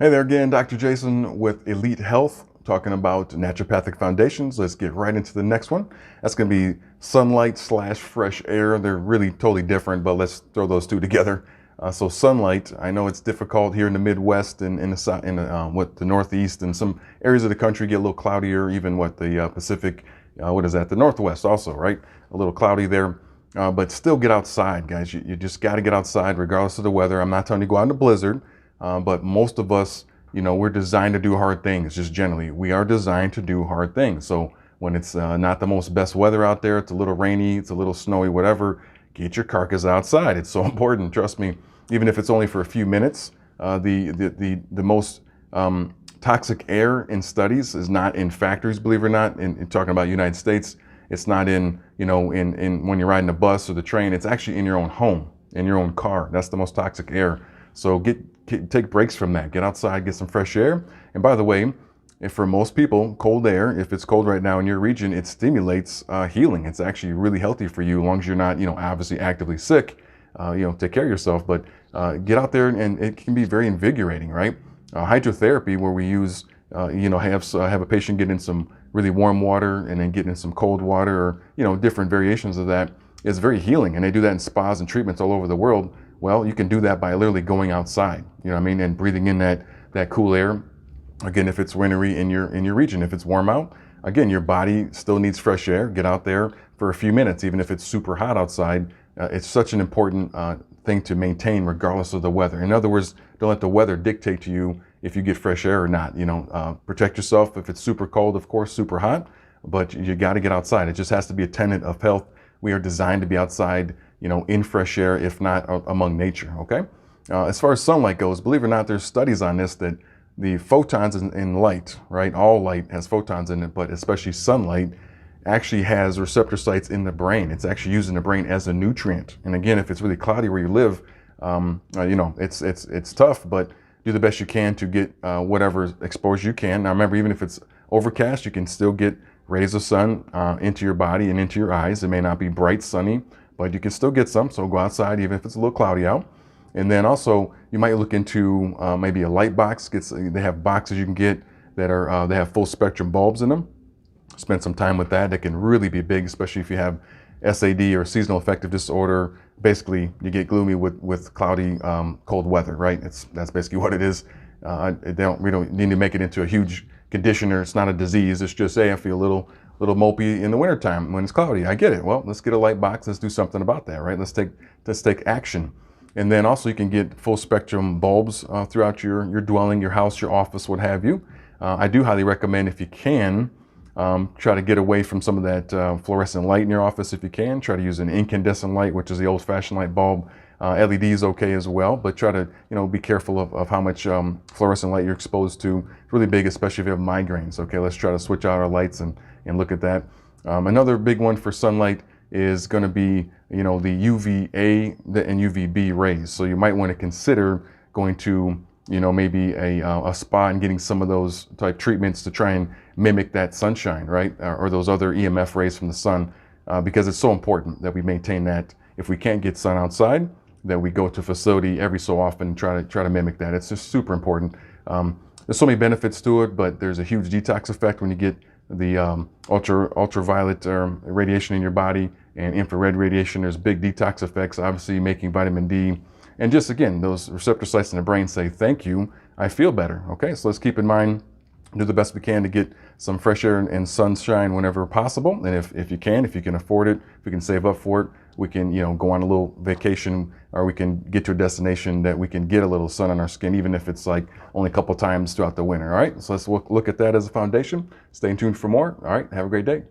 Hey there again, Dr. Jason with Elite Health, talking about naturopathic foundations. Let's get right into the next one. That's going to be sunlight slash fresh air. They're really totally different, but let's throw those two together. So sunlight, I know it's difficult here in the Midwest and in the Northeast, and some areas of the country get a little cloudier. Even the Pacific, the Northwest also, right? A little cloudy there. But still get outside, guys. You just got to get outside regardless of the weather. I'm not telling you to go out in a blizzard. But most of us, we're designed to do hard things. Just generally, we are designed to do hard things. So when it's not the most best weather out there, it's a little rainy, it's a little snowy, whatever, get your carcass outside. It's so important. Trust me. Even if it's only for a few minutes, the most toxic air in studies is not in factories, believe it or not. In talking about United States, it's not in when you're riding a bus or the train. It's actually in your own home, in your own car. That's the most toxic air. So take breaks from that. Get outside, get some fresh air. And by the way, if for most people, cold air, if it's cold right now in your region, it stimulates healing. It's actually really healthy for you, as long as you're not, obviously actively sick. Take care of yourself, but get out there, and it can be very invigorating, right? Hydrotherapy, where we use, have a patient get in some really warm water and then get in some cold water, or different variations of that, is very healing. And they do that in spas and treatments all over the world. Well, you can do that by literally going outside, and breathing in that cool air. Again, if it's wintry in your region, if it's warm out, again, your body still needs fresh air. Get out there for a few minutes, even if it's super hot outside. It's such an important thing to maintain regardless of the weather. In other words, don't let the weather dictate to you if you get fresh air or not. Protect yourself if it's super cold, of course, super hot, but you got to get outside. It just has to be a tenet of health. We are designed to be outside, in fresh air, if not among nature, okay? As far as sunlight goes, believe it or not, there's studies on this that the photons in light, right? All light has photons in it, but especially sunlight actually has receptor sites in the brain. It's actually used in the brain as a nutrient. And again, if it's really cloudy where you live, it's tough, but do the best you can to get whatever exposure you can. Now remember, even if it's overcast, you can still get rays of sun into your body and into your eyes. It may not be bright sunny, but you can still get some. So go outside even if it's a little cloudy out. And then also you might look into maybe a light box. They have boxes you can get that are they have full spectrum bulbs in them. Spend some time with that. That can really be big, especially if you have SAD or seasonal affective disorder. Basically, you get gloomy with cloudy, cold weather, right? That's basically what it is. We don't need to make it into a huge condition, or it's not a disease. It's just, hey, I feel a little mopey in the wintertime when it's cloudy. I get it. Well, let's get a light box. Let's do something about that, right? Let's take action. And then also you can get full spectrum bulbs throughout your dwelling, your house, your office, what have you. I do highly recommend, if you can, try to get away from some of that fluorescent light in your office if you can. Try to use an incandescent light, which is the old-fashioned light bulb. LED is okay as well, but try to be careful of how much fluorescent light you're exposed to. It's really big, especially if you have migraines. Okay, let's try to switch out our lights and look at that. Another big one for sunlight is going to be the UVA and UVB rays. So you might want to consider going to maybe a spa and getting some of those type treatments to try and mimic that sunshine, right? Or those other EMF rays from the sun, because it's so important that we maintain that. If we can't get sun outside, that we go to a facility every so often and try to mimic that. It's just super important. There's so many benefits to it, but there's a huge detox effect when you get the ultraviolet radiation in your body and infrared radiation. There's big detox effects, obviously making vitamin D. And just again, those receptor sites in the brain say, thank you, I feel better. Okay, so let's keep in mind, do the best we can to get some fresh air and sunshine whenever possible. And if you can afford it, if we can save up for it, we can go on a little vacation, or we can get to a destination that we can get a little sun on our skin, even if it's like only a couple times throughout the winter. All right, so let's look at that as a foundation. Stay tuned for more. All right, have a great day.